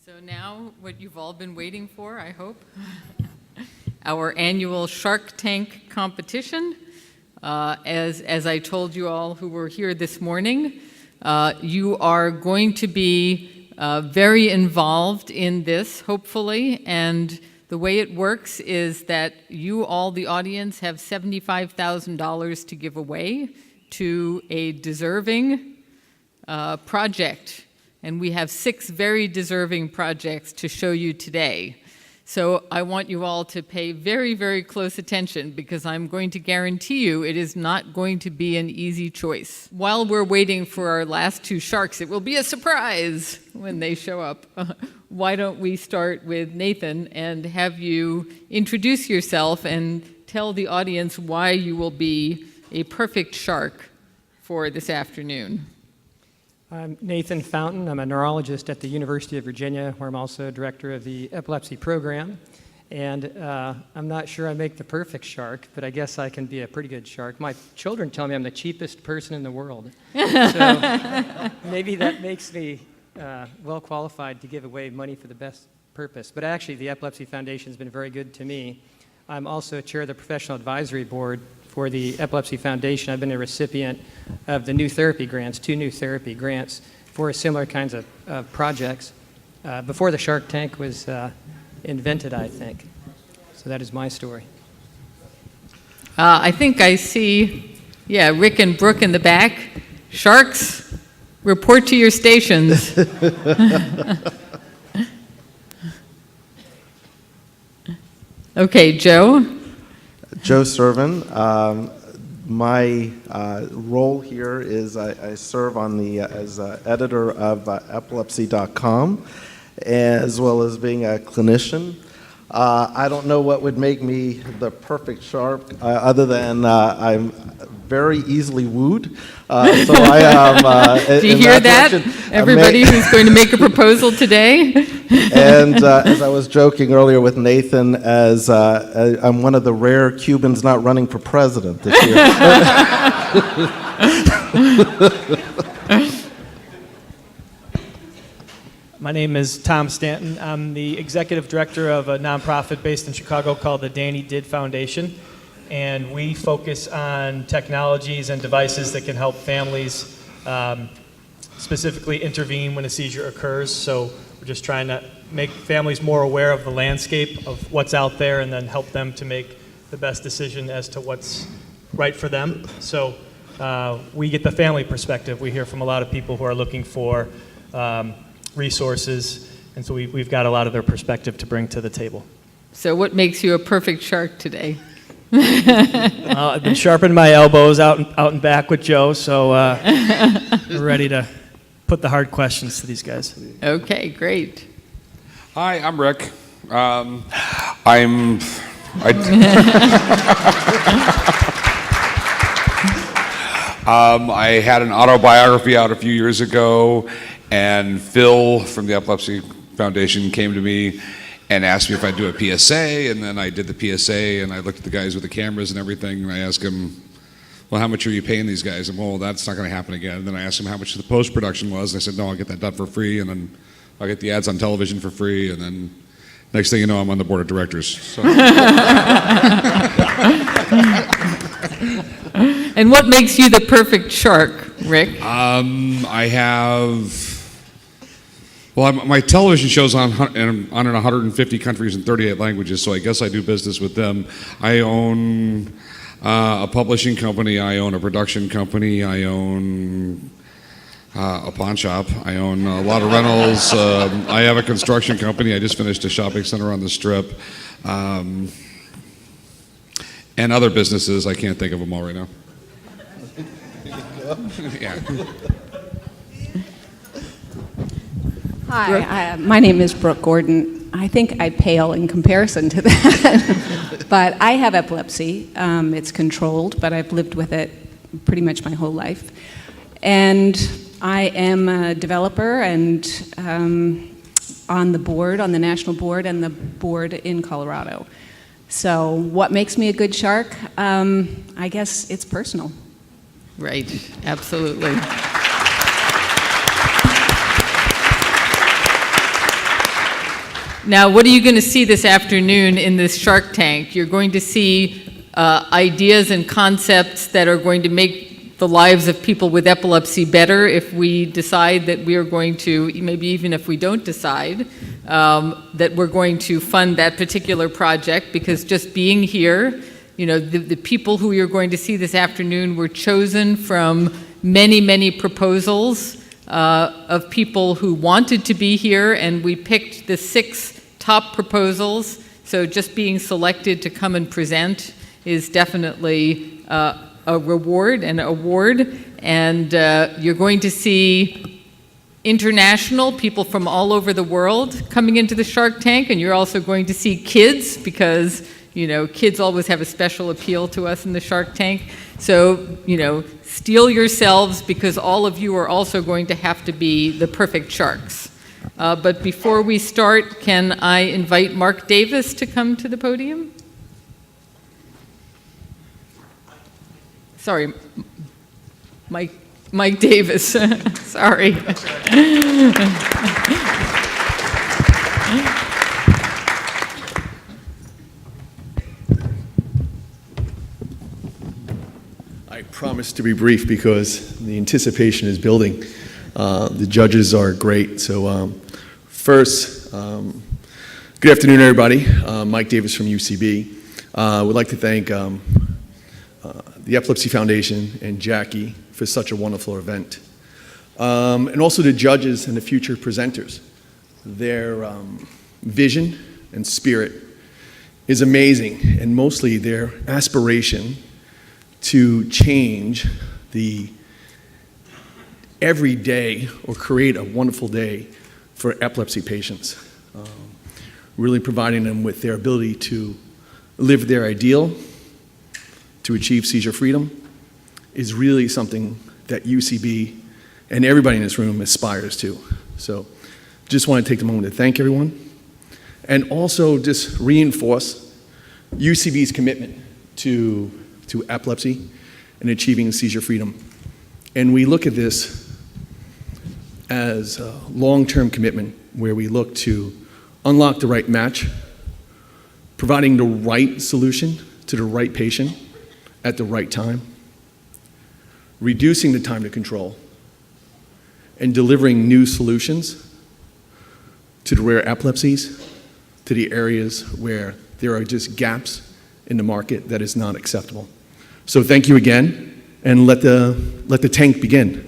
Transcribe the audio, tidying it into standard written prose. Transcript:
So now, what you've all been waiting for, I hope, our annual Shark Tank competition. As I told you all who were here this morning, you are going to be very involved in this, hopefully, and the way it works is that you all, the audience, have $75,000 to give away to a deserving project. And we have 6 very deserving projects to show you today. So I want you all to pay very, very close attention because I'm going to guarantee you it is not going to be an easy choice. While we're waiting for our last 2 sharks, it will be a surprise when they show up. Why don't we start with Nathan and have you introduce yourself and tell the audience why you will be a perfect shark for this afternoon. I'm Nathan Fountain. I'm a neurologist at the University of Virginia, where I'm also director of the Epilepsy program. And I'm not sure I make the perfect shark, but I guess I can be a pretty good shark. My children tell me I'm the cheapest person in the world. So maybe that makes me well qualified to give away money for the best purpose. But actually, the Epilepsy Foundation has been very good to me. I'm also chair of the Professional Advisory Board for the Epilepsy Foundation. I've been a recipient of the new therapy grants, 2 new therapy grants for similar kinds of projects before the Shark Tank was invented, I think. So that is my story. I think I see, Rick and Brooke in the back. Sharks, report to your stations. Okay, Joe. Joe Servin. My role here is I serve on the as editor of Epilepsy.com, as well as being a clinician. I don't know what would make me the perfect shark, other than I'm very easily wooed. So I am. Do you hear that? Everybody who's going to make a proposal today. And as I was joking earlier with Nathan, as I'm one of the rare Cubans not running for president this year. My name is Tom Stanton. I'm the executive director of a nonprofit based in Chicago called the Danny Did Foundation. And we focus on technologies and devices that can help families specifically intervene when a seizure occurs. So we're just trying to make families more aware of the landscape of what's out there and then help them to make the best decision as to what's right for them. So we get the family perspective. We hear from a lot of people who are looking for resources, and so we've got a lot of their perspective to bring to the table. So what makes you a perfect shark today? I've been sharpening my elbows out and back with Joe, so we're ready to put the hard questions to these guys. Okay, great. Hi, I'm Rick. I had an autobiography out a few years ago, and Phil from the Epilepsy Foundation came to me and asked me if I'd do a PSA, and then I did the PSA, and I looked at the guys with the cameras and everything, and I asked him, well, how much are you paying these guys? And, well, that's not going to happen again. And then I asked him how much the post-production was, and I said, no, I'll get that done for free, and then I'll get the ads on television for free, and then next thing you know, I'm on the board of directors. So. And what makes you the perfect shark, Rick? My television show's on in 150 countries and 38 languages, so I guess I do business with them. I own a publishing company, I own a production company, I own a pawn shop, I own a lot of rentals, I have a construction company, I just finished a shopping center on the Strip, and other businesses, I can't think of them all right now. Yeah. Hi, my name is Brooke Gordon. I think I pale in comparison to that, but I have epilepsy. It's controlled, but I've lived with it pretty much my whole life. And I am a developer and on the board, on the national board and the board in Colorado. So what makes me a good shark? I guess it's personal. Right, absolutely. Now, what are you going to see this afternoon in this Shark Tank? You're going to see ideas and concepts that are going to make the lives of people with epilepsy better if we decide that we are going to, maybe even if we don't decide, that we're going to fund that particular project, because just being here, you know, the people who you're going to see this afternoon were chosen from many, many proposals of people who wanted to be here, and we picked the 6 top proposals. So just being selected to come and present is definitely a reward and award. And you're going to see international people from all over the world coming into the Shark Tank, and you're also going to see kids, because, you know, kids always have a special appeal to us in the Shark Tank. So, you know, steel yourselves, because all of you are also going to have to be the perfect sharks. But before we start, can I invite Mark Davis to come to the podium? Sorry, Mike Davis, sorry. I promise to be brief because the anticipation is building. The judges are great. So first, good afternoon, everybody. Mike Davis from UCB. Would like to thank the Epilepsy Foundation and Jackie for such a wonderful event. And also the judges and the future presenters. Their vision and spirit is amazing, and mostly their aspiration to change the every day or create a wonderful day for epilepsy patients. Really providing them with their ability to live their ideal, to achieve seizure freedom, is really something that UCB and everybody in this room aspires to. So just want to take the moment to thank everyone, and also just reinforce UCB's commitment to epilepsy and achieving seizure freedom. And we look at this as a long-term commitment where we look to unlock the right match, providing the right solution to the right patient at the right time, reducing the time to control, and delivering new solutions to the rare epilepsies, to the areas where there are just gaps in the market that is not acceptable. So thank you again, and let the tank begin.